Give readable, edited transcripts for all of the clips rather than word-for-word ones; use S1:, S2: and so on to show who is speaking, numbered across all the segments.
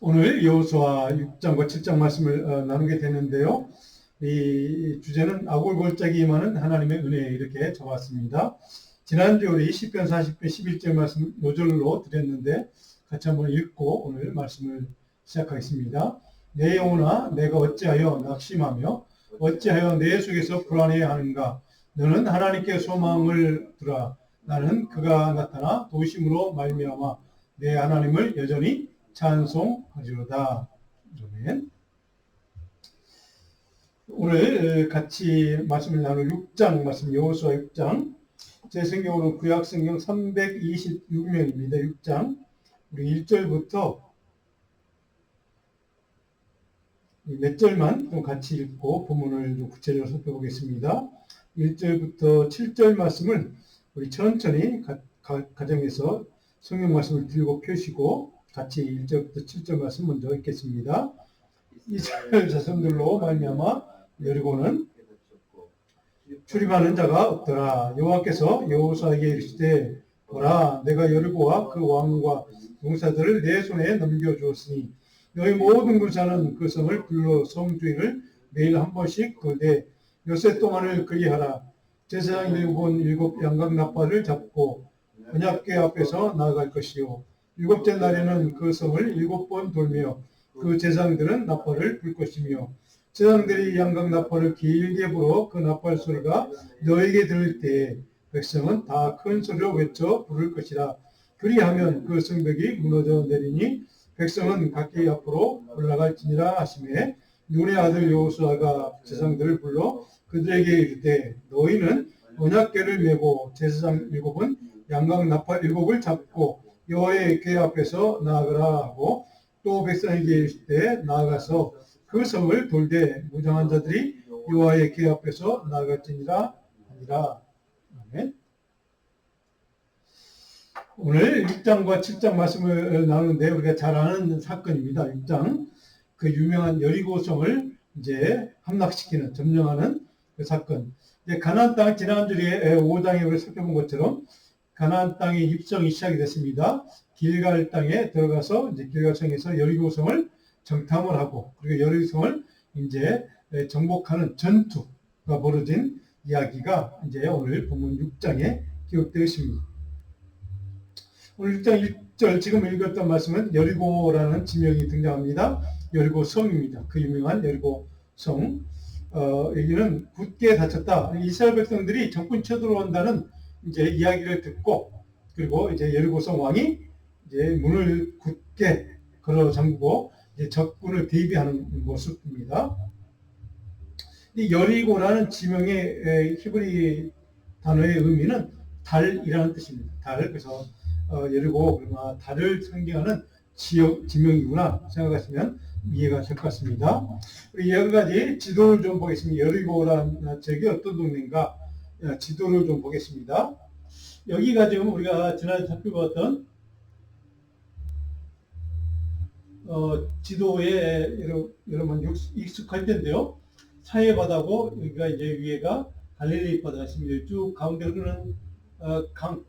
S1: 오늘 여호수아 6장과 7장 말씀을 나누게 되는데요. 이 주제는 아골골짜기 임하는 하나님의 은혜 이렇게 적었습니다. 지난주에 우리 시편 40편 11절 말씀 요절로 드렸는데 같이 한번 읽고 오늘 말씀을 시작하겠습니다. 내 영혼아 내가 어찌하여 낙심하며 어찌하여 내 속에서 불안해하는가. 너는 하나님께 소망을 두라. 나는 그가 나타나 도심으로 말미암아 내 하나님을 여전히 찬송하리로다. 아멘. 오늘 같이 말씀을 나눌 6장 말씀, 여호수아 6장. 제 성경으로 구약 성경 326면입니다. 6장. 우리 1절부터 몇 절만 좀 같이 읽고 본문을 좀 구체적으로 살펴보겠습니다. 1절부터 7절 말씀을 우리 천천히 가정에서 성경 말씀을 들고 펴시고 같이 1절부터 7절 말씀 먼저 읽겠습니다. 이스라엘 자손들로 말미암아 여리고는 출입하는 자가 없더라. 여호와께서 여호수아에게 이르시되 보라 내가 여리고와 그 왕과 용사들을 내 손에 넘겨주었으니 너희 모든 군사는 그 성을 불러 성 주인을 매일 한 번씩 거되 엿새 동안을 그리하라. 제사장 일곱 양각 나팔을 잡고 언약궤 앞에서 나아갈 것이요 일곱째 날에는 그 성을 7번 돌며 그 제사장들은 나팔을 불 것이며 제사장들이 양각 나팔을 길게 불어 그 나팔 소리가 너에게 들릴 때에 백성은 다 큰 소리로 외쳐 부를 것이라. 그리하면 그 성벽이 무너져 내리니 백성은 각기 앞으로 올라갈지니라 하시매 눈의 아들 여호수아가 제사장들을 불러 그들에게 이르되 너희는 언약궤를 메고 제사장 7은 양각 나팔 7을 잡고 여호와의 궤 앞에서 나아가라 하고 또 백성에게 이르시되 나아가서 그 성을 돌되 무장한 자들이 여호와의 궤 앞에서 나아갈지니라 하니라. 아멘. 오늘 6장과 7장 말씀을 나누는데 우리가 잘 아는 사건입니다. 6장 그 유명한 여리고성을 이제 함락시키는 점령하는 그 사건. 가나안 땅 지난주에 5장에 우리 살펴본 것처럼 가나안 땅의 입성이 시작이 됐습니다. 길갈 땅에 들어가서 이제 길갈성에서 여리고성을 정탐을 하고 그리고 여리고성을 이제 정복하는 전투가 벌어진 이야기가 이제 오늘 본문 6장에 기록되어 있습니다. 오늘 6장 1절 지금 읽었던 말씀은 여리고라는 지명이 등장합니다. 여리고성입니다. 그 유명한 여리고성. 여기는 굳게 닫혔다. 이스라엘 백성들이 적군 쳐들어온다는 이제 이야기를 듣고 그리고 이제 여리고성 왕이 이제 문을 굳게 걸어 잠그고 이제 적군을 대비하는 모습입니다. 이 여리고라는 지명의 히브리 단어의 의미는 달이라는 뜻입니다. 달. 그래서 여리고 달을 상징하는 지역 지명이구나 생각하시면 이해가 될 것 같습니다. 우리 여러 가지 지도를 좀 보겠습니다. 여리고라는 지역이 어떤 동네인가 지도를 좀 보겠습니다. 여기가 지금 우리가 지난주에 살펴봤던 지도에 여러분 익숙할 텐데요. 사해 바다고 여기가 이제 위에가 갈릴리 바다가 있습니다. 쭉 가운데 흐르는 강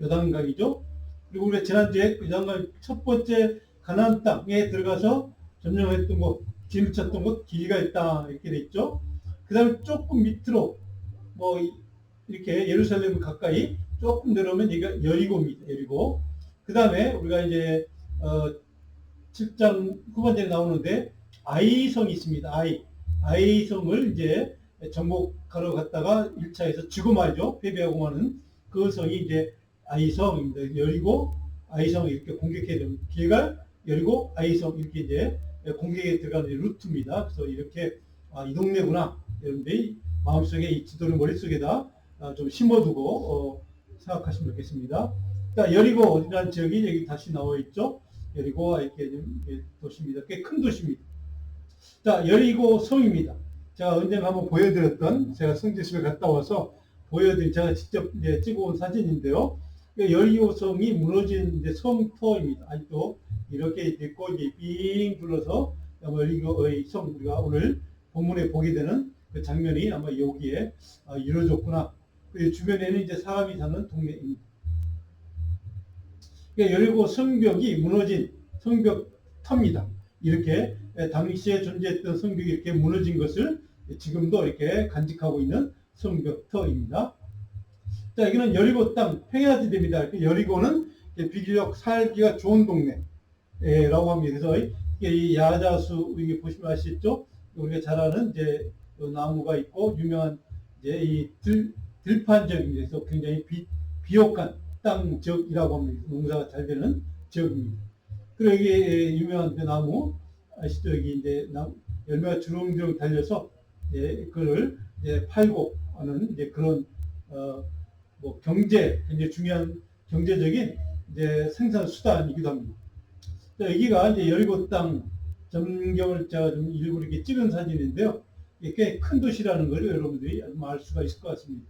S1: 요단강이죠. 그리고 우리가 지난주에 요단강 첫 번째 가나안 땅에 들어가서 점령했던 곳, 진입했던 곳 길갈 땅 이렇게 돼 있죠. 그 다음에 조금 밑으로 뭐 이렇게 예루살렘 가까이 조금 내려오면 여기가 여리고입니다. 여리고. 그 다음에 우리가 이제 7장 후반전에 나오는데 아이성이 있습니다. 아이성을 이제 정복하러 갔다가 1차에서 지고 말이죠. 패배하고 하는 그 성이 이제 아이성입니다. 여리고 아이성 이렇게 공격해야 됩니다. 길갈 여리고 아이성 이렇게 이제 공격에 들어가는 루트입니다. 그래서 이렇게 이 동네구나 여러분들이 마음속에 이 지도를 머릿속에다 좀 심어두고 생각하시면 좋겠습니다. 자, 여리고라는 지역이 여기 다시 나와 있죠. 여리고 이렇게 도시입니다. 꽤 큰 도시입니다. 자, 여리고 성입니다. 제가 언젠가 한번 보여드렸던 제가 성지순에 갔다 와서 보여드린 제가 직접 찍어온 사진인데요. 여리고 성이 무너진 성터입니다. 아직도 이렇게 있고 이제 빙 둘러서 여리고의 성 우리가 오늘 본문에 보게 되는 그 장면이 아마 여기에 이루어졌구나. 그 주변에는 이제 사람이 사는 동네입니다. 여리고 성벽이 무너진 성벽 터입니다. 이렇게 당시에 존재했던 성벽이 이렇게 무너진 것을 지금도 이렇게 간직하고 있는 성벽터입니다. 자, 여기는 여리고 땅, 평야지대입니다. 여리고는 비교적 살기가 좋은 동네라고 합니다. 그래서 이 야자수, 이게 보시면 아시죠? 우리가 잘 아는 이제 나무가 있고, 유명한 이제 이 들판지역입니다. 그래서 굉장히 비옥한 땅 지역이라고 합니다. 농사가 잘 되는 지역입니다. 그리고 여기 유명한 그 나무, 아시죠? 여기 이제 열매가 주렁주렁 달려서, 그걸 팔고 하는 이제 그런, 뭐 굉장히 중요한 경제적인 이제 생산 수단이기도 합니다. 자, 여기가 이제 여리고 땅 전경을 제가 좀 일부 이렇게 찍은 사진인데요. 꽤 큰 도시라는 걸 여러분들이 알 수가 있을 것 같습니다.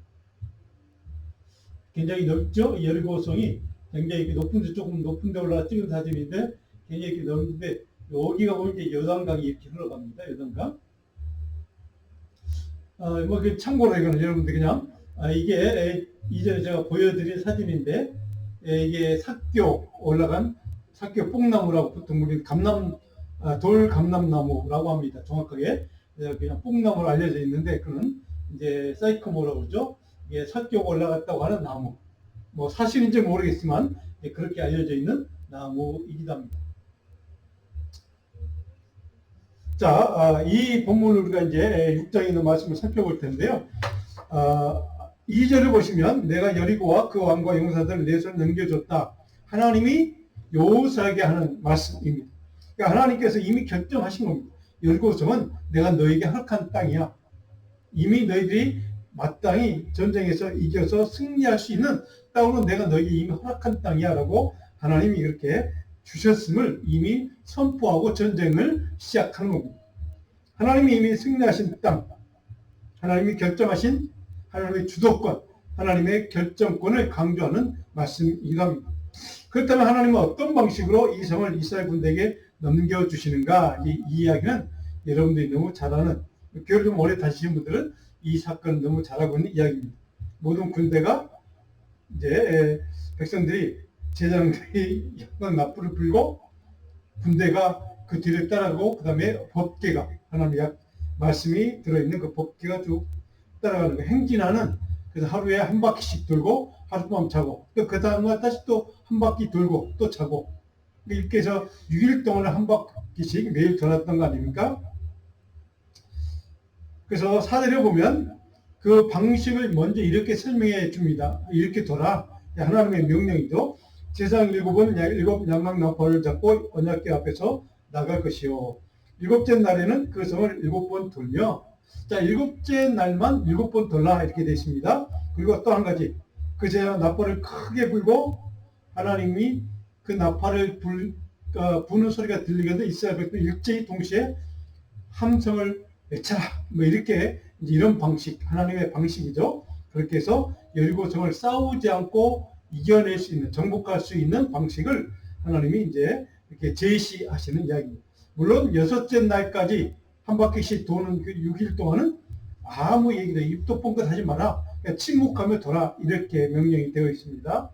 S1: 굉장히 넓죠? 여리고성이 굉장히 조금 높은 데 올라가 찍은 사진인데 굉장히 이렇게 넓은데 여기가 보면 이제 여단강이 이렇게 흘러갑니다. 여단강. 뭐 참고로 이거는 여러분들 그냥 이게 이전에 제가 보여드린 사진인데 이게 삭교 올라간 삭교 뽕나무라고 보통 우리 돌감남나무라고 합니다. 정확하게 그냥 뽕나무로 알려져 있는데 그는 이제 사이코모라고 그러죠. 이게 삭교가 올라갔다고 하는 나무. 뭐 사실인지 모르겠지만 그렇게 알려져 있는 나무이기도 합니다. 자, 이 본문을 우리가 이제 6장에 있는 말씀을 살펴볼 텐데요. 2절을 보시면 내가 여리고와 그 왕과 용사들을 내 손에 넘겨줬다. 하나님이 요사하게 하는 말씀입니다. 그러니까 하나님께서 이미 결정하신 겁니다. 여리고성은 내가 너에게 허락한 땅이야. 이미 너희들이 마땅히 전쟁에서 이겨서 승리할 수 있는 땅으로 내가 너에게 이미 허락한 땅이야 라고 하나님이 이렇게 주셨음을 이미 선포하고 전쟁을 시작하는 겁니다. 하나님이 이미 승리하신 땅, 하나님이 결정하신 하나님의 주도권, 하나님의 결정권을 강조하는 말씀이기도 합니다. 그렇다면 하나님은 어떤 방식으로 이 성을 이스라엘 군대에게 넘겨주시는가? 이 이야기는 여러분들이 너무 잘 아는, 교회를 좀 오래 다니시는 분들은 이 사건을 너무 잘 알고 있는 이야기입니다. 모든 군대가 이제 백성들이 제장들이 영광 납부를 불고 군대가 그 뒤를 따라가고 그 다음에 법궤가 하나님의 말씀이 들어있는 그 법궤가 쭉 따라가는 거 행진하는. 그래서 하루에 한 바퀴씩 돌고 하룻밤 자고 또 그 다음날 다시 또 한 바퀴 돌고 또 자고 이렇게 해서 6일 동안 한 바퀴씩 매일 돌았던 거 아닙니까? 그래서 사대를 보면 그 방식을 먼저 이렇게 설명해 줍니다. 이렇게 돌아. 하나님의 명령이죠. 제상 7번 7 양강나팔을 잡고 언약궤 앞에서 나갈 것이요. 7째 날에는 그 성을 7번 돌며, 자, 7째 날만 7번 돌라 이렇게 되어 있습니다. 그리고 또 한 가지, 그 제사 나팔을 크게 불고 하나님이 그 나팔을 부는 소리가 들리거든 이스라엘 백성 일제히 동시에 함성을 외쳐라. 뭐 이렇게 이런 방식, 하나님의 방식이죠. 그렇게 해서 여리고성을 싸우지 않고 이겨낼 수 있는, 정복할 수 있는 방식을 하나님이 이제 이렇게 제시하시는 이야기입니다. 물론 6째 날까지 한 바퀴씩 도는 그 6일 동안은 아무 얘기도 입도 뻥끗 하지 마라. 그냥 침묵하며 돌아. 이렇게 명령이 되어 있습니다.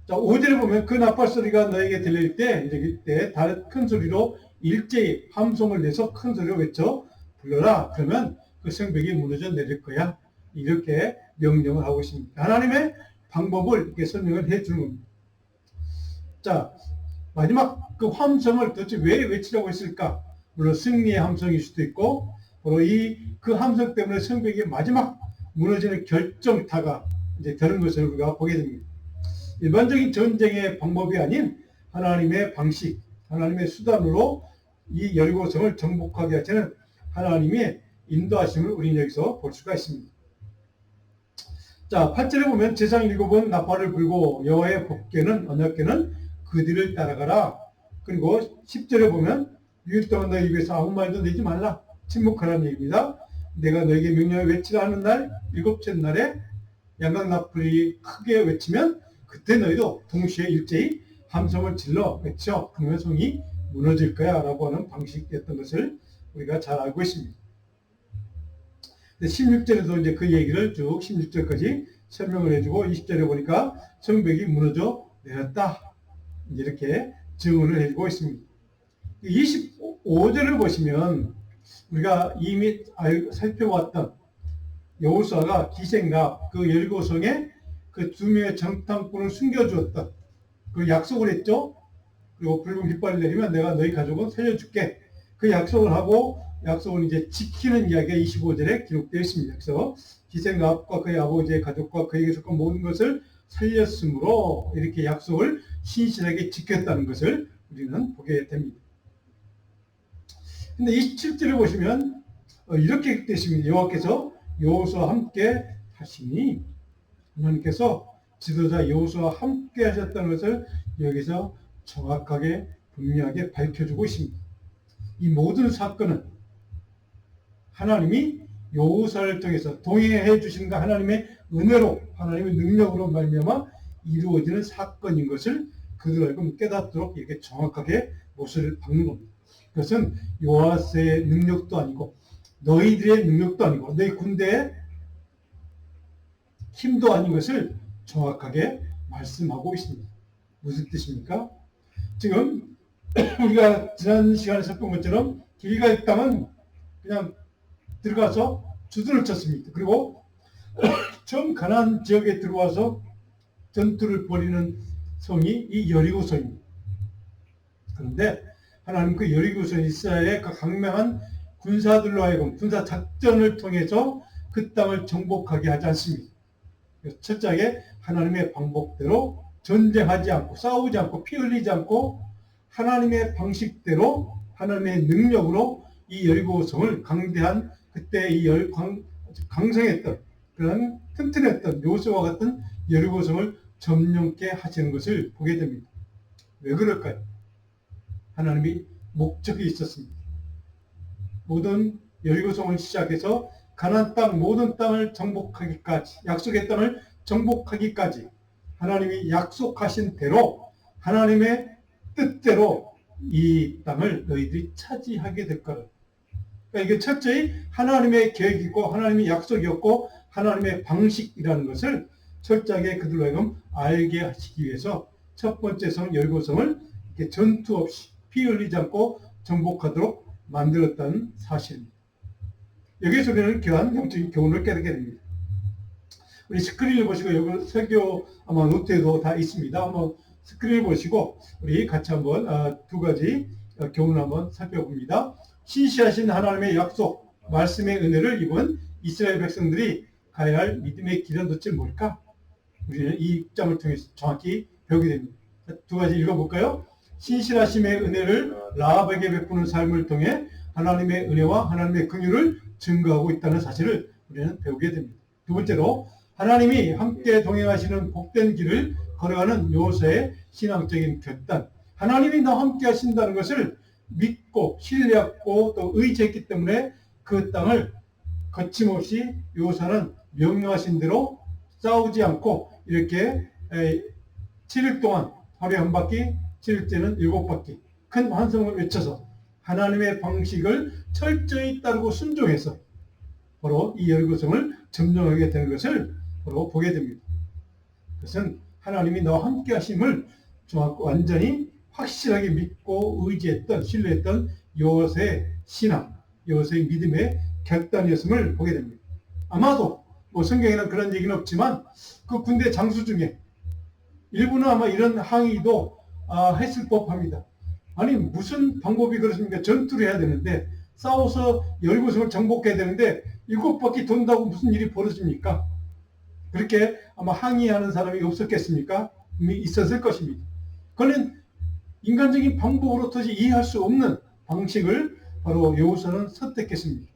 S1: 자, 5절에 보면 그 나팔 소리가 너에게 들릴 때, 이제 그때 큰 소리로 일제히 함성을 내서 큰 소리로 외쳐 불러라. 그러면 그 성벽이 무너져 내릴 거야. 이렇게 명령을 하고 있습니다. 하나님의 방법을 이렇게 설명을 해 주는 겁니다. 자, 마지막 그 함성을 도대체 왜 외치라고 했을까? 물론 승리의 함성일 수도 있고, 바로 그 함성 때문에 성벽이 마지막 무너지는 결정타가 이제 되는 것을 우리가 보게 됩니다. 일반적인 전쟁의 방법이 아닌 하나님의 방식, 하나님의 수단으로 이 여리고성을 정복하게 하시는 하나님의 인도하심을 우리는 여기서 볼 수가 있습니다. 자, 8절에 보면 제상 7번 나팔을 불고 여호와의 법궤는 언약궤는 그 뒤를 따라가라. 그리고 10절에 보면 6일 동안 너희 입에서 아무 말도 내지 말라. 침묵하라는 얘기입니다. 내가 너에게 명령을 외치라 하는 날 7째 날에 양강나팔이 크게 외치면 그때 너희도 동시에 일제히 함성을 질러 외쳐. 그러면 성이 무너질 거야 라고 하는 방식이었던 것을 우리가 잘 알고 있습니다. 16절에도 이제 그 얘기를 쭉 16절까지 설명을 해주고 20절에 보니까 성벽이 무너져 내렸다. 이렇게 증언을 해주고 있습니다. 25절을 보시면 우리가 이미 살펴봤던 여호수아가 기생과 그 여리고성에 그 두 명의 정탐꾼을 숨겨주었던 그 약속을 했죠. 그리고 붉은 깃발을 내리면 내가 너희 가족은 살려줄게. 그 약속을 하고 약속을 이제 지키는 이야기가 25절에 기록되어 있습니다. 그래서 기생갑과 그의 아버지의 가족과 그에게 속한 모든 것을 살렸으므로 이렇게 약속을 신실하게 지켰다는 것을 우리는 보게 됩니다. 근데 27절을 보시면 이렇게 되십니다. 여호와께서 여호수아와 함께 하시니 하나님께서 지도자 여호수아와 함께 하셨다는 것을 여기서 정확하게 분명하게 밝혀주고 있습니다. 이 모든 사건은 하나님이 여호수아를 통해서 동행해 주신과 하나님의 은혜로 하나님의 능력으로 말미암아 이루어지는 사건인 것을 그들 알고 깨닫도록 이렇게 정확하게 못을 박는 겁니다. 그것은 요아스의 능력도 아니고 너희들의 능력도 아니고 너희 군대의 힘도 아닌 것을 정확하게 말씀하고 있습니다. 무슨 뜻입니까? 지금 우리가 지난 시간에 살펴본 것처럼 길갈 땅은 그냥 들어가서 주둔을 쳤습니다. 그리고 처음 가나안 지역에 들어와서 전투를 벌이는 성이 이 여리고성입니다. 그런데 하나님 그 여리고성 이스라엘의 그 강력한 군사들로 하여금 군사 작전을 통해서 그 땅을 정복하게 하지 않습니다. 철저하게 하나님의 방법대로 전쟁하지 않고 싸우지 않고 피 흘리지 않고 하나님의 방식대로 하나님의 능력으로 이 여리고성을 강대한 그때 이 강성했던 그런 튼튼했던 요새와 같은 여리고성을 점령케 하시는 것을 보게 됩니다. 왜 그럴까요? 하나님이 목적이 있었습니다. 모든 여리고성을 시작해서 가나안 땅 모든 땅을 정복하기까지 약속의 땅을 정복하기까지 하나님이 약속하신 대로 하나님의 뜻대로 이 땅을 너희들이 차지하게 될 거라. 그러니까 이게 철저히 하나님의 계획이고 하나님의 약속이었고 하나님의 방식이라는 것을 철저하게 그들로 하여금 알게 하시기 위해서 첫 번째 성 여리고성을 이렇게 전투 없이 피 흘리지 않고 정복하도록 만들었다는 사실입니다. 여기에서 우리는 귀한 영적인 교훈을 깨닫게 됩니다. 우리 스크린을 보시고 여기 설교 아마 노트에도 다 있습니다. 한번 스크린을 보시고 우리 같이 한번 두 가지 교훈을 한번 살펴봅니다. 신실하신 하나님의 약속, 말씀의 은혜를 입은 이스라엘 백성들이 가야 할 믿음의 길은 도대체 뭘까? 우리는 이 장을 통해서 정확히 배우게 됩니다. 두 가지 읽어볼까요? 신실하심의 은혜를 라합에게 베푸는 삶을 통해 하나님의 은혜와 하나님의 긍휼을 증거하고 있다는 사실을 우리는 배우게 됩니다. 두 번째로 하나님이 함께 동행하시는 복된 길을 걸어가는 여호수아의 신앙적인 결단. 하나님이 나와 함께 하신다는 것을 믿고 신뢰하고 또 의지했기 때문에 그 땅을 거침없이 여호수아는 명령하신 대로 싸우지 않고 이렇게 7일 동안 하루에 한 바퀴, 7일째는 7바퀴 큰 환성을 외쳐서 하나님의 방식을 철저히 따르고 순종해서 바로 이 여리고성을 점령하게 되는 것을 바로 보게 됩니다. 그것은 하나님이 너와 함께 하심을 정확히 완전히 확실하게 믿고 의지했던 신뢰했던 여호수아의 신앙, 여호수아의 믿음의 결단이었음을 보게 됩니다. 아마도 뭐 성경에는 그런 얘기는 없지만 그 군대 장수 중에 일부는 아마 이런 항의도 했을 법합니다. 아니 무슨 방법이 그렇습니까? 전투를 해야 되는데 싸워서 여리고성을 정복해야 되는데 7바퀴 돈다고 무슨 일이 벌어집니까? 그렇게 아마 항의하는 사람이 없었겠습니까? 이미 있었을 것입니다. 그는 인간적인 방법으로 도저히 이해할 수 없는 방식을 바로 여호수아는 선택했습니다.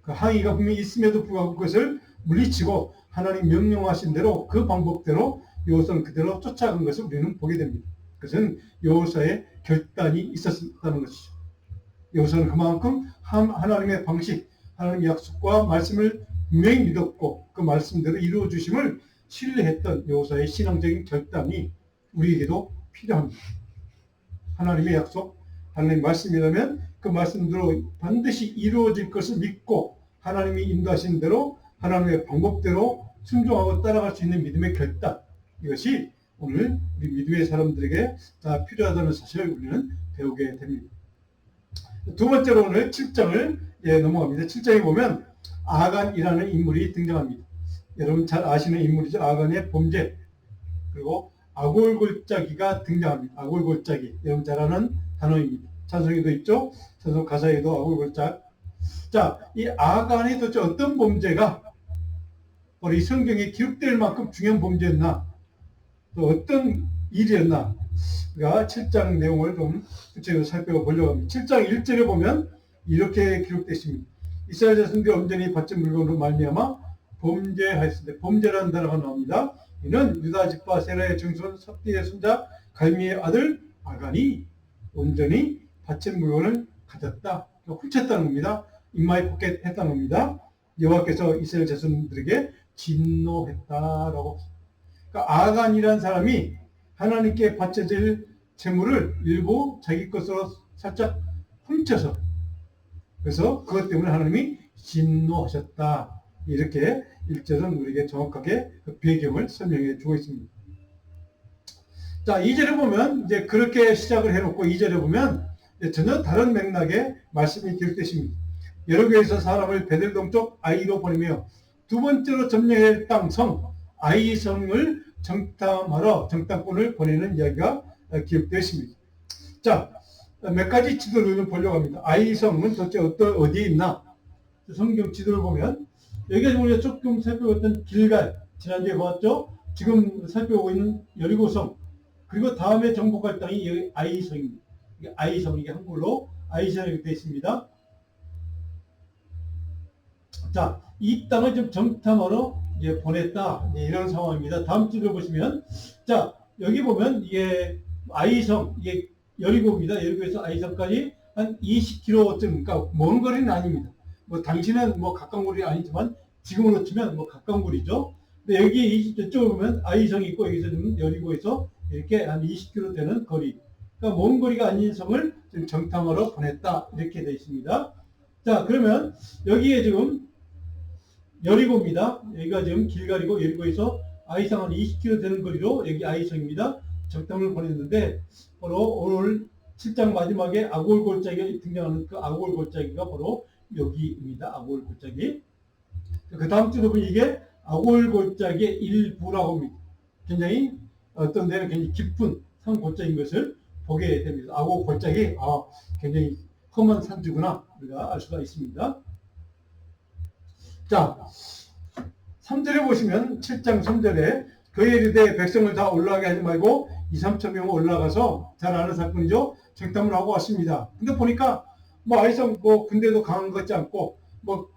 S1: 그 항의가 분명히 있음에도 불구하고 그것을 물리치고 하나님 명령하신 대로 그 방법대로 여호수아는 그대로 쫓아간 것을 우리는 보게 됩니다. 그것은 여호수아의 결단이 있었다는 것이죠. 여호수아는 그만큼 하나님의 방식, 하나님의 약속과 말씀을 분명히 믿었고 그 말씀대로 이루어 주심을 신뢰했던 여호수아의 신앙적인 결단이 우리에게도 필요합니다. 하나님의 약속, 하나님의 말씀이라면 그 말씀대로 반드시 이루어질 것을 믿고 하나님이 인도하신 대로 하나님의 방법대로 순종하고 따라갈 수 있는 믿음의 결단, 이것이 오늘 우리 믿음의 사람들에게 다 필요하다는 사실을 우리는 배우게 됩니다. 두 번째로 오늘 7장을 넘어갑니다. 7장에 보면 아간이라는 인물이 등장합니다. 여러분 잘 아시는 인물이죠. 아간의 범죄, 그리고 아골골짜기가 등장합니다. 아골골짜기, 여러분 잘 아는 단어입니다. 찬송에도 있죠. 찬송 가사에도 아골골짝. 자, 이 아간이 도대체 어떤 범죄가 우리 성경에 기록될 만큼 중요한 범죄였나, 또 어떤 일이었나, 우리가 7장 내용을 좀 구체적으로 살펴보려고 합니다. 7장 1절에 보면 이렇게 기록되어 있습니다. 이스라엘 자손들이 온전히 바친 물건으로 말미암아 범죄하였습니다. 범죄라는 단어가 나옵니다. 이는 유다 지파 세라의 증손 삽디의 손자 갈미의 아들 아간이 온전히 바친 물건을 가졌다, 훔쳤다는 겁니다. 임마에 포켓했다는 겁니다. 여호와께서 이스라엘 자손들에게 진노했다라고. 그러니까 아간이라는 사람이 하나님께 바쳐질 재물을 일부 자기 것으로 살짝 훔쳐서, 그래서 그것 때문에 하나님이 진노하셨다, 이렇게 1절은 우리에게 정확하게 그 배경을 설명해 주고 있습니다. 자, 2절에 보면 이제 그렇게 시작을 해놓고 2절에 보면 전혀 다른 맥락의 말씀이 기록되어 있습니다. 여러 교회에서 사람을 베델 동쪽 아이로 보내며 두 번째로 점령할 땅 성 아이성을 정탐하러 정탐꾼을 보내는 이야기가 기록되어 있습니다. 자, 몇 가지 지도를 좀 보려고 합니다. 아이성은 도대체 어디에 있나? 성경 지도를 보면 여기가 우리가 조금 살펴봤던 길갈, 지난주에 보았죠? 지금 살펴보고 있는 여리고성, 그리고 다음에 정복할 땅이 여기 아이성입니다. 아이성, 이게 한글로 아이성이 되어 있습니다. 자, 이 땅을 좀 정탐하러 보냈다, 이런 상황입니다. 다음 지도를 보시면, 자, 여기 보면 이게 아이성, 이게 여리고입니다. 여리고에서 아이성까지 한 20km쯤, 그러니까 먼 거리는 아닙니다. 뭐 당신은 뭐 가까운 거리 아니지만 지금으로 치면 뭐 가까운 거리죠. 근데 여기 이쪽에 보면 아이성이 있고 여기서 좀 여리고에서 이렇게 한 20km 되는 거리. 그러니까 먼 거리가 아닌 성을 지금 정탐하러 보냈다, 이렇게 되어 있습니다. 자, 그러면 여기에 지금 여리고입니다. 여기가 지금 길갈이고 여리고에서 아이성 한 20km 되는 거리로 여기 아이성입니다. 정탐을 보냈는데 바로 오늘 7장 마지막에 아골골짜기가 등장하는 그 아골골짜기가 바로 여기입니다. 아골골짜기. 그 다음 주도 보면 이게 아골골짜기의 일부라고 합니다. 굉장히 어떤 데는 굉장히 깊은 산골짜기인 것을 보게 됩니다. 아골골짜기, 굉장히 험한 산지구나, 우리가 알 수가 있습니다. 자, 3절에 보시면 7장 3절에 그의 이르되 백성을 다 올라가게 하지 말고 2~3천 명 올라가서, 잘 아는 사건이죠. 정탐을 하고 왔습니다. 근데 보니까 뭐 아이성 뭐 군대도 강한 것 같지 않고 뭐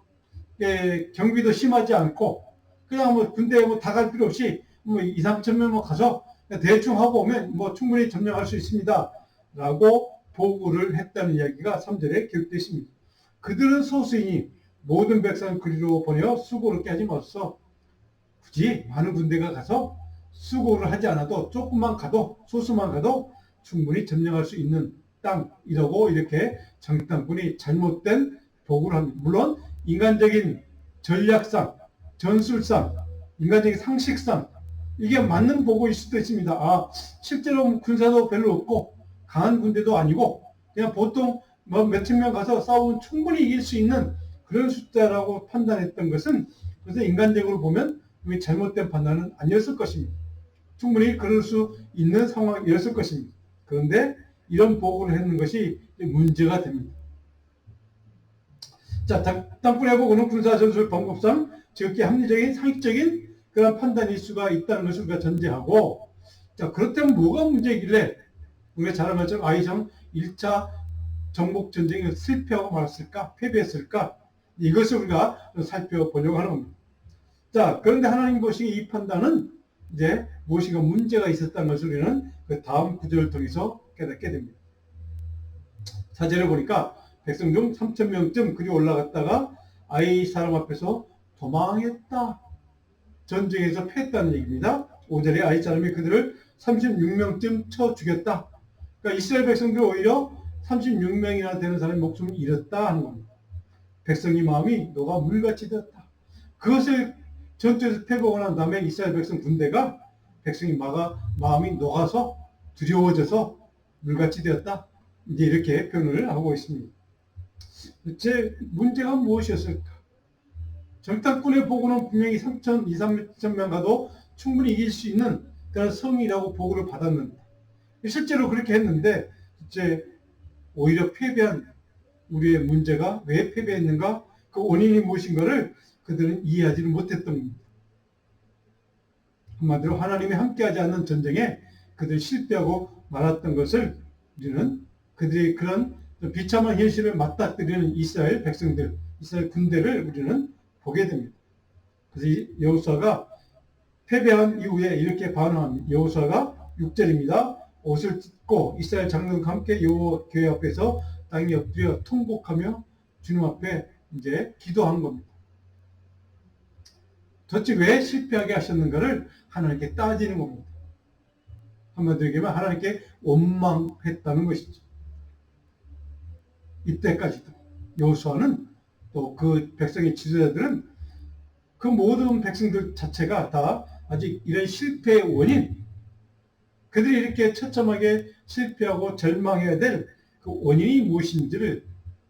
S1: 경비도 심하지 않고 그냥 뭐 군대에 뭐 다 갈 필요 없이 뭐 2~3천 명 가서 대충 하고 오면 뭐 충분히 점령할 수 있습니다, 라고 보고를 했다는 이야기가 3절에 기록되어 있습니다. 그들은 소수이니 모든 백성을 그리로 보내어 수고를 깨지 마소서. 굳이 많은 군대가 가서 수고를 하지 않아도 조금만 가도, 소수만 가도 충분히 점령할 수 있는 땅이라고 이렇게 정탐꾼이 잘못된 보고를 합니다. 물론 인간적인 전략상, 전술상, 인간적인 상식상 이게 맞는 보고일 수도 있습니다. 실제로 군사도 별로 없고 강한 군대도 아니고 그냥 보통 뭐 몇천 명 가서 싸우면 충분히 이길 수 있는 그런 숫자라고 판단했던 것은, 그래서 인간적으로 보면 잘못된 판단은 아니었을 것입니다. 충분히 그럴 수 있는 상황이었을 것입니다. 그런데 이런 보고를 했는 것이 문제가 됩니다. 자, 땅굴에 보고는 군사 전술 방법상 적게 합리적인 상식적인 그런 판단일 수가 있다는 것을 우리가 전제하고, 자, 그렇다면 뭐가 문제이길래 우리가 잘 아는 것처럼 아이성 1차 정복 전쟁에 실패하고 말았을까, 패배했을까, 이것을 우리가 살펴보려고 하는 겁니다. 자, 그런데 하나님 보시기에 이 판단은 이제 무엇인가 문제가 있었다는 것을 우리는 그 다음 구절을 통해서 깨닫게 됩니다. 4절에 보니까 백성 중 3천 명쯤 그리 올라갔다가 아이 사람 앞에서 도망했다, 전쟁에서 패했다는 얘기입니다. 5절에 아이 사람이 그들을 36명쯤 쳐 죽였다. 그러니까 이스라엘 백성들 오히려 36명이나 되는 사람이 목숨을 잃었다 하는 겁니다. 백성의 마음이 녹아 물같이 되었다. 그것을 전투에서 패보고 난 다음에 이스라엘 백성 군대가 백성이 마음이 녹아서 두려워져서 물같이 되었다. 이제 이렇게 표현을 하고 있습니다. 제 문제가 무엇이었을까? 정탐꾼의 보고는 분명히 3천, 2, 3천 명 가도 충분히 이길 수 있는 그런 성이라고 보고를 받았는데, 실제로 그렇게 했는데, 이제 오히려 패배한 우리의 문제가 왜 패배했는가? 그 원인이 무엇인가를 그들은 이해하지를 못했던 겁니다. 한마디로 하나님이 함께하지 않는 전쟁에 그들이 실패하고 말았던 것을 우리는 그들의 그런 비참한 현실을 맞닥뜨리는 이스라엘 백성들, 이스라엘 군대를 우리는 보게 됩니다. 그래서 여호수아가 패배한 이후에 이렇게 반응합니다. 여호수아가 6절입니다. 옷을 찢고 이스라엘 장로들과 함께 여호와 교회 앞에서 땅에 엎드려 통곡하며 주님 앞에 이제 기도한 겁니다. 도대체 왜 실패하게 하셨는가를 하나님께 따지는 겁니다. 한마디로 얘기하면 하나님께 원망했다는 것이죠. 이때까지도 여호수아는 또 그 백성의 지도자들은 그 모든 백성들 자체가 다 아직 이런 실패의 원인, 그들이 이렇게 처참하게 실패하고 절망해야 될 그 원인이 무엇인지를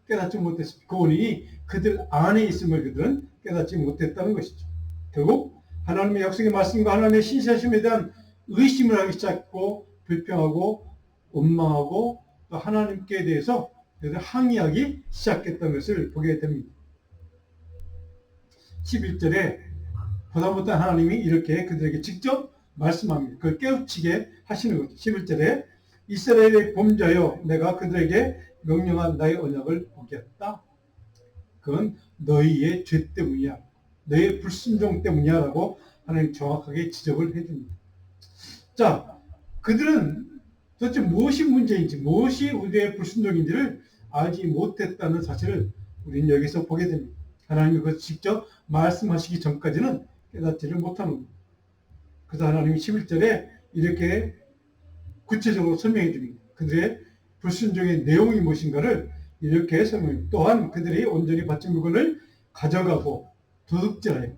S1: 깨닫지 못했습니다. 그 원인이 그들 안에 있음을 그들은 깨닫지 못했다는 것이죠. 결국 하나님의 약속의 말씀과 하나님의 신실하심에 대한 의심을 하기 시작했고, 불평하고 원망하고 또 하나님께 대해서 항의하기 시작했던 것을 보게 됩니다. 11절에 보다 못한 하나님이 이렇게 그들에게 직접 말씀합니다. 그걸 깨우치게 하시는 거죠. 11절에 이스라엘의 범죄여 내가 그들에게 명령한 나의 언약을 어겼다. 그건 너희의 죄 때문이야. 너희의 불순종 때문이야 라고 하나님 정확하게 지적을 해줍니다. 자, 그들은 도대체 무엇이 문제인지, 무엇이 우리의 불순종인지를 알지 못했다는 사실을 우리는 여기서 보게 됩니다. 하나님이 그것을 직접 말씀하시기 전까지는 깨닫지를 못하는 겁니다. 그래서 하나님이 11절에 이렇게 구체적으로 설명해 줍니다. 그들의 불순종의 내용이 무엇인가를 이렇게 설명합니다. 또한 그들이 온전히 바친 물건을 가져가고 도둑질하여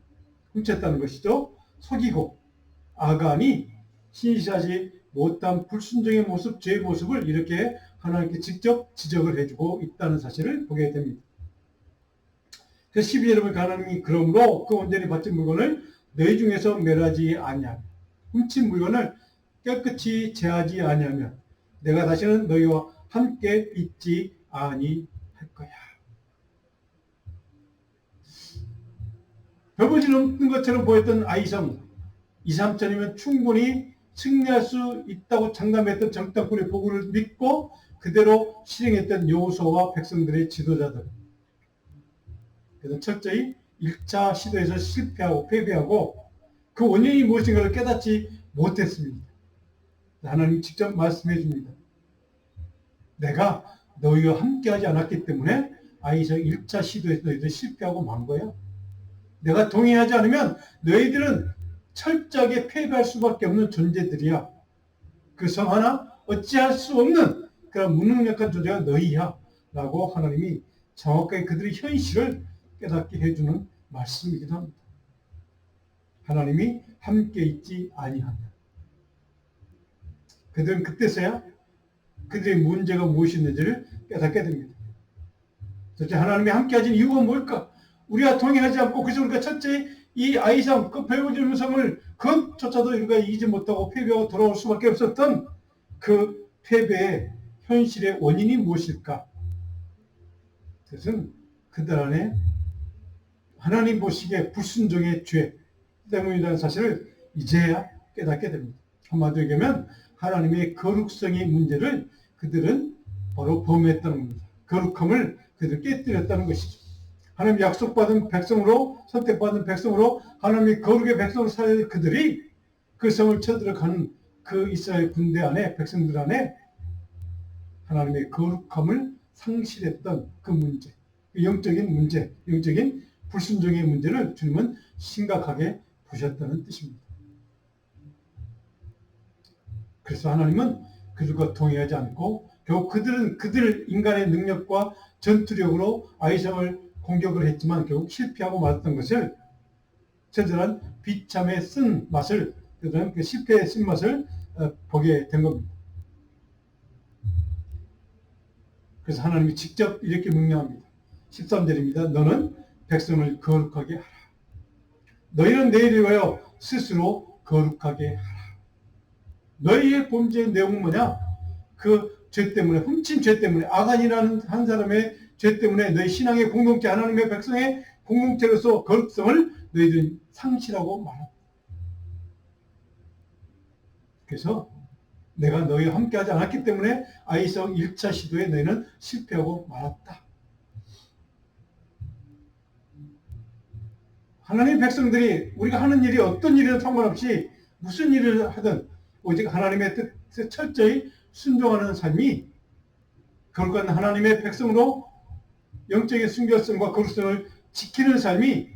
S1: 훔쳤다는 것이죠. 속이고 아간이 신실하지 못한 불순종의 모습, 죄의 모습을 이렇게 하나님께 직접 지적을 해주고 있다는 사실을 보게 됩니다. 그래서 12절에 하나님이 그러므로 그 온전히 바친 물건을 너희 중에서 멸하지 아니하며 훔친 물건을 깨끗이 제하지 아니하면 내가 다시는 너희와 함께 있지 아니할 거야. 별볼일 없는 것처럼 보였던 아이성 2, 3천이면 충분히 승리할 수 있다고 장담했던 정탐꾼의 보고를 믿고 그대로 실행했던 여호수아와 백성들의 지도자들. 그래서 철저히 1차 시도에서 실패하고 패배하고 그 원인이 무엇인가를 깨닫지 못했습니다. 하나님 직접 말씀해 줍니다. 내가 너희와 함께하지 않았기 때문에 아이성 1차 시도에서 너희들 실패하고 만 거야. 내가 동의하지 않으면 너희들은 철저하게 패배할 수밖에 없는 존재들이야. 그 성 하나 어찌할 수 없는 그런 무능력한 존재가 너희야. 라고 하나님이 정확하게 그들의 현실을 깨닫게 해주는 말씀이기도 합니다. 하나님이 함께 있지 아니하면 그들은 그때서야 그들의 문제가 무엇이었는지를 깨닫게 됩니다. 도대체 하나님이 함께하신 이유가 뭘까? 우리가 동의하지 않고 그래서 우리가 첫째 이 아이상 그 배우지 음성을 그것조차도 우리가 이기지 못하고 패배하고 돌아올 수밖에 없었던 그 패배의 현실의 원인이 무엇일까? 그것은 그들 안에 하나님 보시기에 불순종의 죄 때문이라는 사실을 이제야 깨닫게 됩니다. 한마디로 얘기하면 하나님의 거룩성의 문제를 그들은 바로 범했다는 겁니다. 거룩함을 그들 깨뜨렸다는 것이죠. 하나님 약속받은 백성으로 선택받은 백성으로 하나님의 거룩의 백성으로 살아야 그들이 그 성을 쳐들어가는 그 이스라엘 군대 안에 백성들 안에 하나님의 거룩함을 상실했던 그 문제, 영적인 문제, 영적인 불순종의 문제를 주님은 심각하게 보셨다는 뜻입니다. 그래서 하나님은 그들과 동의하지 않고 결국 그들은 그들 인간의 능력과 전투력으로 아이성을 공격을 했지만 결국 실패하고 말았던 것을 처절한 비참의 쓴 맛을 그들은 그 실패의 쓴맛을 보게 된 겁니다. 그래서 하나님이 직접 이렇게 명령합니다. 13절입니다. 너는 백성을 거룩하게 하라. 너희는 내일을 위하여 스스로 거룩하게 하라. 너희의 범죄의 내용은 뭐냐? 그 죄 때문에, 훔친 죄 때문에, 아간이라는 한 사람의 죄 때문에 너희 신앙의 공동체, 하나님의 백성의 공동체로서 거룩성을 너희들은 상실하고 말한다. 그래서 내가 너희와 함께하지 않았기 때문에 아이성 1차 시도에 너희는 실패하고 말았다. 하나님의 백성들이 우리가 하는 일이 어떤 일이든 상관없이 무슨 일을 하든 오직 하나님의 뜻에 철저히 순종하는 삶이 거룩한 하나님의 백성으로 영적인 순결성과 거룩성을 지키는 삶이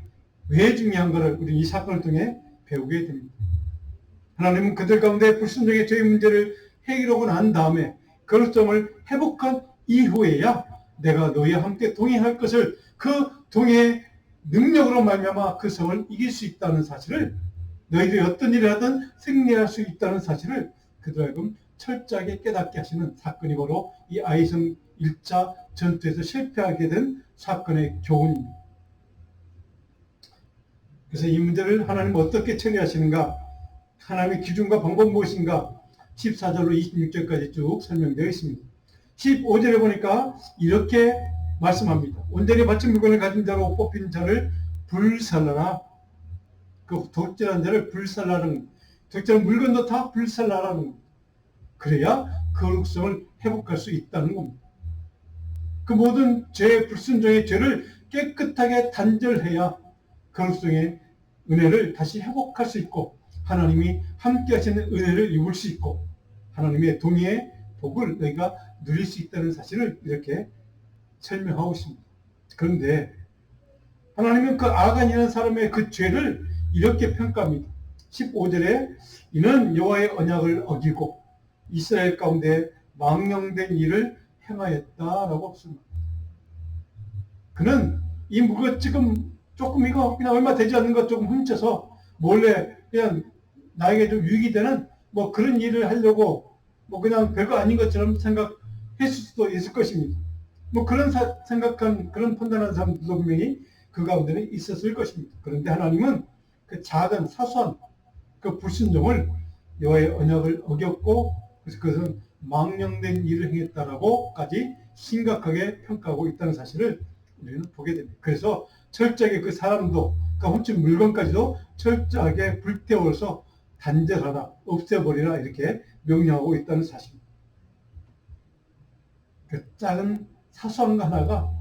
S1: 왜 중요한 것을 우리 이 사건을 통해 배우게 됩니다. 하나님은 그들 가운데 불순종의 죄의 문제를 해결하고 난 다음에 거룩성을 회복한 이후에야 내가 너희와 함께 동행할 것을 그 동행의 능력으로 말미암아 그 성을 이길 수 있다는 사실을 너희들이 어떤 일을 하든 승리할 수 있다는 사실을 그들 하여금 철저하게 깨닫게 하시는 사건이 바로 이 아이성 1차 전투에서 실패하게 된 사건의 교훈입니다. 그래서 이 문제를 하나님은 어떻게 처리하시는가? 하나님의 기준과 방법 무엇인가? 14절로 26절까지 쭉 설명되어 있습니다. 15절에 보니까 이렇게 말씀합니다. 온전히 바친 물건을 가진 자로 뽑힌 자를 불살라라. 그 독재한 자를 불살라는, 독재한 물건도 다 불살라라는 겁니다. 그래야 거룩성을 회복할 수 있다는 겁니다. 그 모든 죄, 불순종의 죄를 깨끗하게 단절해야 거룩성의 은혜를 다시 회복할 수 있고 하나님이 함께 하시는 은혜를 입을 수 있고 하나님의 동의의 복을 너희가 누릴 수 있다는 사실을 이렇게 설명하고 있습니다. 그런데 하나님은 그 아간이라는 사람의 그 죄를 이렇게 평가합니다. 15절에 이는 여호와의 언약을 어기고 이스라엘 가운데 망령된 일을 행하였다라고 씁니다. 그는 이 물건 지금 조금 이거 그냥 얼마 되지 않는 것 조금 훔쳐서 몰래 그냥 나에게 좀 유익이 되는 뭐 그런 일을 하려고 뭐 그냥 별거 아닌 것처럼 생각했을 수도 있을 것입니다. 뭐 그런 생각한 그런 판단하는 사람들도 분명히 그 가운데는 있었을 것입니다. 그런데 하나님은 그 작은 사소한 그 불순종을 여호와의 언약을 어겼고 그래서 그것은 망령된 일을 행했다라고까지 심각하게 평가하고 있다는 사실을 우리는 보게 됩니다. 그래서 철저하게 그 사람도 그 훔친 물건까지도 철저하게 불태워서 단절하라, 없애버리라 이렇게 명령하고 있다는 사실입니다. 그 작은 사소한 거 하나가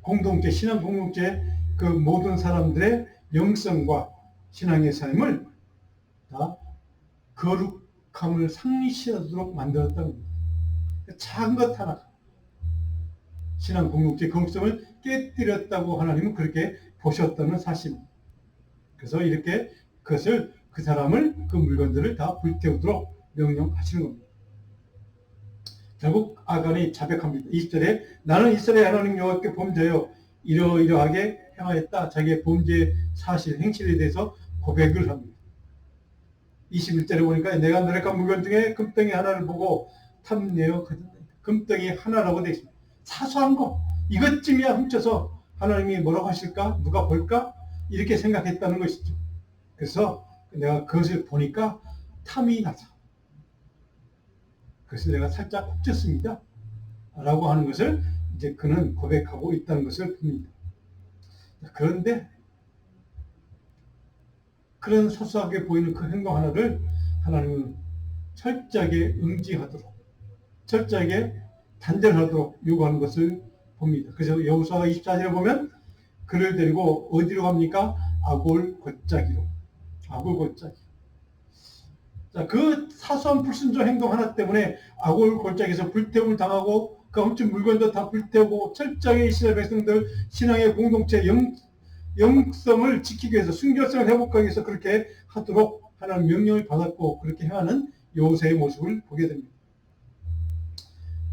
S1: 공동체, 신앙 공동체 그 모든 사람들의 영성과 신앙의 삶을 다 거룩함을 상실하도록 만들었다는 겁니다. 작은 것 하나 신앙 공동체의 거룩성을 깨뜨렸다고 하나님은 그렇게 보셨다는 사실입니다. 그래서 이렇게 그것을 그 사람을 그 물건들을 다 불태우도록 명령하시는 겁니다. 결국 아간이 자백합니다. 20절에 나는 이스라엘 하나님 여호와께 범죄하여 이러이러하게 행하였다. 자기의 범죄 사실 행실에 대해서 고백을 합니다. 21절에 보니까 내가 노력한 물건 중에 금덩이 하나를 보고 탐내어 가졌다. 금덩이 하나라고 되어 있습니다. 사소한 거 이것쯤이야 훔쳐서 하나님이 뭐라고 하실까? 누가 볼까? 이렇게 생각했다는 것이죠. 그래서 내가 그것을 보니까 탐이 나서 그래서 내가 살짝 훔쳤습니다. 라고 하는 것을 이제 그는 고백하고 있다는 것을 봅니다. 그런데 그런 소소하게 보이는 그 행동 하나를 하나님은 철저하게 응징하도록 철저하게 단절하도록 요구하는 것을 봅니다. 그래서 여호수아 24절에 보면 그를 데리고 어디로 갑니까? 아골 골짜기로. 아골 골짜기. 자, 그 사소한 불순종 행동 하나 때문에 아골 골짜기에서 불태움을 당하고 그 훔친 물건도 다 불태우고 철저하게 이스라엘 백성들 신앙의 공동체 영성을 지키기 위해서 순결성을 회복하기 위해서 그렇게 하도록 하나님 명령을 받았고 그렇게 행하는 요새의 모습을 보게 됩니다.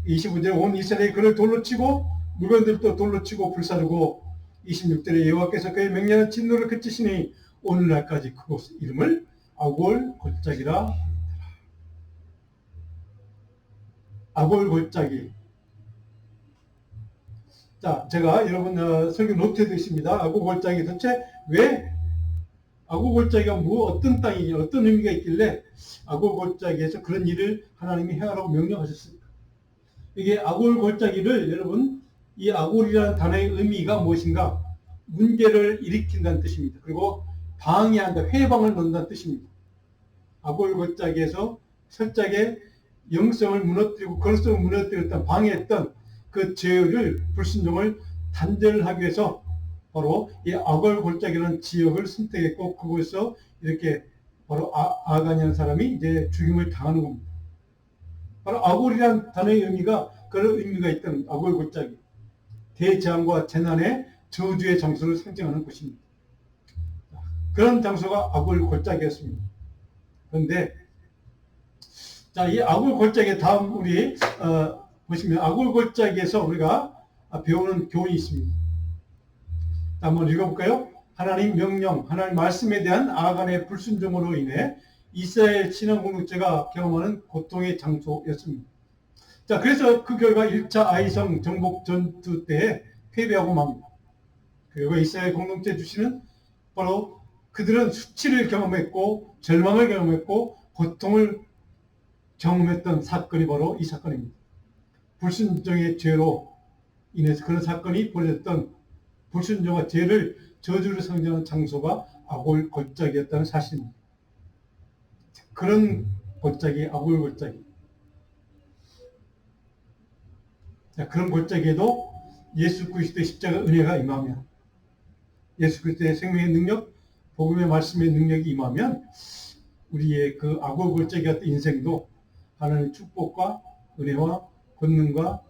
S1: 25절에 온 이스라엘이 그를 돌로 치고 물건들도 돌로 치고 불사르고 26절에 여호와께서 그의 맹렬한 진노를 그치시니 오늘날까지 그곳 이름을 아골 골짜기라. 아골 골짜기. 자, 제가 여러분 설교 노트에도 있습니다. 아골 골짜기 도대체 왜 아골 골짜기가 어떤 땅이냐, 어떤 의미가 있길래 아골 골짜기에서 그런 일을 하나님이 행하라고 명령하셨습니까? 이게 아골 골짜기를 여러분, 이 아골이라는 단어의 의미가 무엇인가? 문제를 일으킨다는 뜻입니다. 그리고 방해한다, 회방을 넣는다는 뜻입니다. 아골 골짜기에서 철저하게 영성을 무너뜨리고 거룩성을 무너뜨렸던, 방해했던 그 죄를, 불순종을 단절하기 위해서 바로 이 아골 골짜기라는 지역을 선택했고, 그곳에서 이렇게 바로 아간이라는 사람이 이제 죽임을 당하는 겁니다. 바로 아골이라는 단어의 의미가, 그런 의미가 있던 아골 골짜기, 대재앙과 재난의 저주의 장소를 상징하는 곳입니다. 그런 장소가 아골 골짜기였습니다. 그런데 자, 이 아골 골짜기 다음 우리 보시면 아골 골짜기에서 우리가 배우는 교훈이 있습니다. 한번 읽어볼까요? 하나님 명령, 하나님 말씀에 대한 아간의 불순종으로 인해 이스라엘 신앙 공동체가 경험하는 고통의 장소였습니다. 자, 그래서 그 결과 1차 아이성 정복 전투 때 패배하고 맙니다. 그리고 이스라엘 공동체 주시는 바로 그들은 수치를 경험했고 절망을 경험했고 고통을 경험했던 사건이 바로 이 사건입니다. 불순종의 죄로 인해서 그런 사건이 벌어졌던, 불순종과 죄를, 저주를 상징하는 장소가 아골 골짜기였다는 사실입니다. 그런 골짜기, 아골 골짜기. 자, 그런 골짜기에도 예수 그리스도의 십자가 은혜가 임하면, 예수 그리스도의 생명의 능력, 복음의 말씀의 능력이 임하면 우리의 그 아골 골짜기 같은 인생도 하나님의 축복과 은혜와 권능과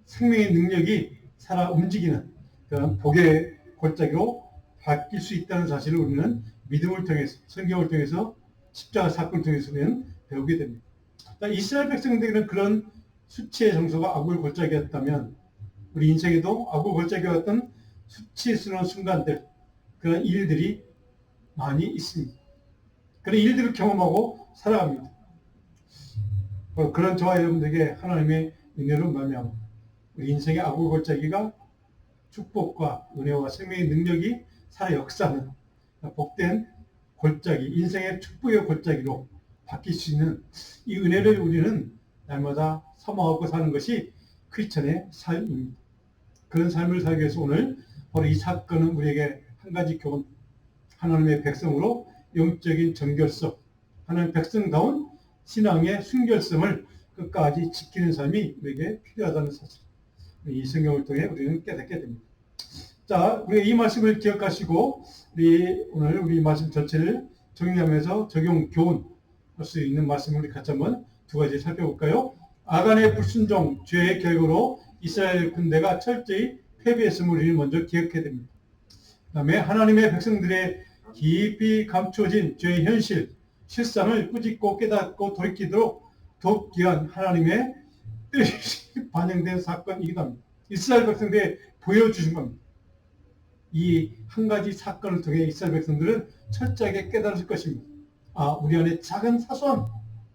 S1: 생명의 능력이 살아 움직이는 그런 복의 골짜기로 바뀔 수 있다는 사실을 우리는 믿음을 통해서, 성경을 통해서, 십자가 사건을 통해서는 배우게 됩니다. 이스라엘 백성들에게는 그런 수치의 장소가 아골 골짜기였다면 우리 인생에도 아골 골짜기와 같은 수치스러운 순간들, 그런 일들이 많이 있습니다. 그런 일들을 경험하고 살아갑니다. 그런 저와 여러분들에게 하나님의 은혜로 말미암아 우리 인생의 아골 골짜기가 축복과 은혜와 생명의 능력이 살아 역사하는 복된 골짜기, 인생의 축복의 골짜기로 바뀔 수 있는 이 은혜를 우리는 날마다 사모하고 사는 것이 크리스천의 삶입니다. 그런 삶을 살기 위해서 오늘 바로 이 사건은 우리에게 한 가지 교훈, 하나님의 백성으로 영적인 정결성, 하나님의 백성다운 신앙의 순결성을 끝까지 지키는 삶이 우리에게 필요하다는 사실, 이 성경을 통해 우리는 깨닫게 됩니다. 자, 우리가 이 말씀을 기억하시고 오늘 우리 말씀 전체를 정리하면서 적용 교훈할 수 있는 말씀을 우리 같이 한번 두 가지 살펴볼까요? 아간의 불순종, 죄의 결과로 이스라엘 군대가 철저히 패배했음을 우리는 먼저 기억해야 됩니다. 그 다음에 하나님의 백성들의 깊이 감춰진 죄의 현실, 실상을 꾸짖고 깨닫고 돌이키도록 돕기 위한 하나님의 뜻이 반영된 사건이기도 합니다. 이스라엘 백성들이 보여주신 겁니다. 이 한 가지 사건을 통해 이스라엘 백성들은 철저하게 깨달을 것입니다. 아, 우리 안에 작은 사소한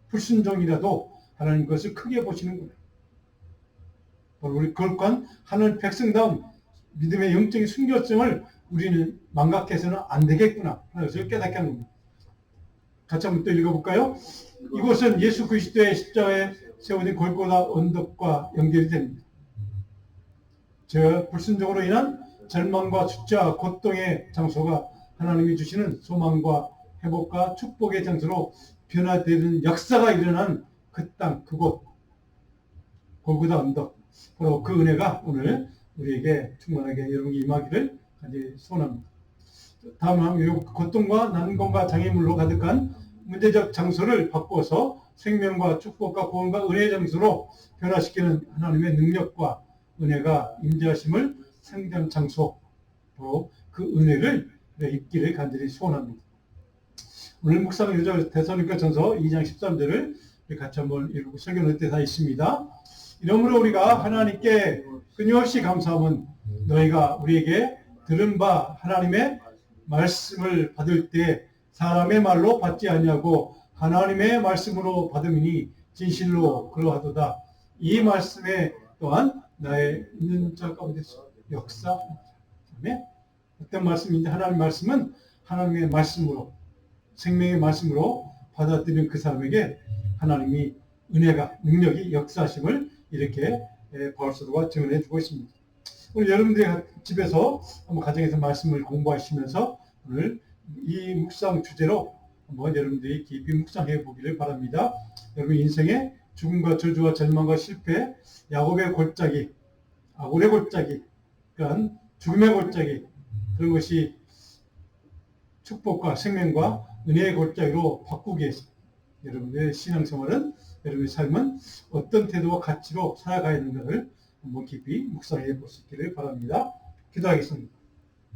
S1: 불순종이라도 하나님 것을 크게 보시는구나. 우리 거룩한 하나님 백성다운 믿음의 영적인 순결성을 우리는 망각해서는 안 되겠구나. 그래서 깨닫게 하는 겁니다. 같이 한번 또 읽어볼까요? 이곳은 예수 그리스도의 십자가에 세워진 골고다 언덕과 연결이 됩니다. 저 불순종으로 인한 절망과 숫자, 고통의 장소가 하나님이 주시는 소망과 회복과 축복의 장소로 변화되는 역사가 일어난 그 땅, 그곳, 골고다 언덕. 바로 그 은혜가 오늘 우리에게 충만하게 여러분이 임하기를 간절히 소원합니다. 다음은 고통과 난공과 장애물로 가득한 문제적 장소를 바꿔서 생명과 축복과 구원과 은혜의 장소로 변화시키는 하나님의 능력과 은혜가 임재하심을 상징하는 장소, 바로 그 은혜를 입기를 간절히 소원합니다. 오늘 묵상 유저 데살로니가전서 2장 13절을 같이 한번 읽고 설교할 때 다 있습니다. 이러므로 우리가 하나님께 끊임없이 감사함은 너희가 우리에게 들은 바 하나님의 말씀을 받을 때 사람의 말로 받지 아니하고 하나님의 말씀으로 받음이니 진실로 그러하도다. 이 말씀에 또한 나의 있는 자 가운데서 역사, 그다음에 어떤 말씀인지 하나님의 말씀은 하나님의 말씀으로 생명의 말씀으로 받아들이는 그 사람에게 하나님이 은혜가 능력이 역사하심을 이렇게 바울사도가 증언해 주고 있습니다. 오늘 여러분들이 집에서 한번 가정에서 말씀을 공부하시면서 오늘 이 묵상 주제로 한번 여러분들이 깊이 묵상해 보기를 바랍니다. 여러분 인생의 죽음과 저주와 절망과 실패, 야곱의 골짜기, 아굴의 골짜기, 그러한 죽음의 골짜기, 그런 것이 축복과 생명과 은혜의 골짜기로 바꾸기 위해서 여러분의 신앙생활은, 여러분의 삶은 어떤 태도와 가치로 살아가야 하는가를 한번 깊이 묵상해 보시기를 바랍니다. 기도하겠습니다.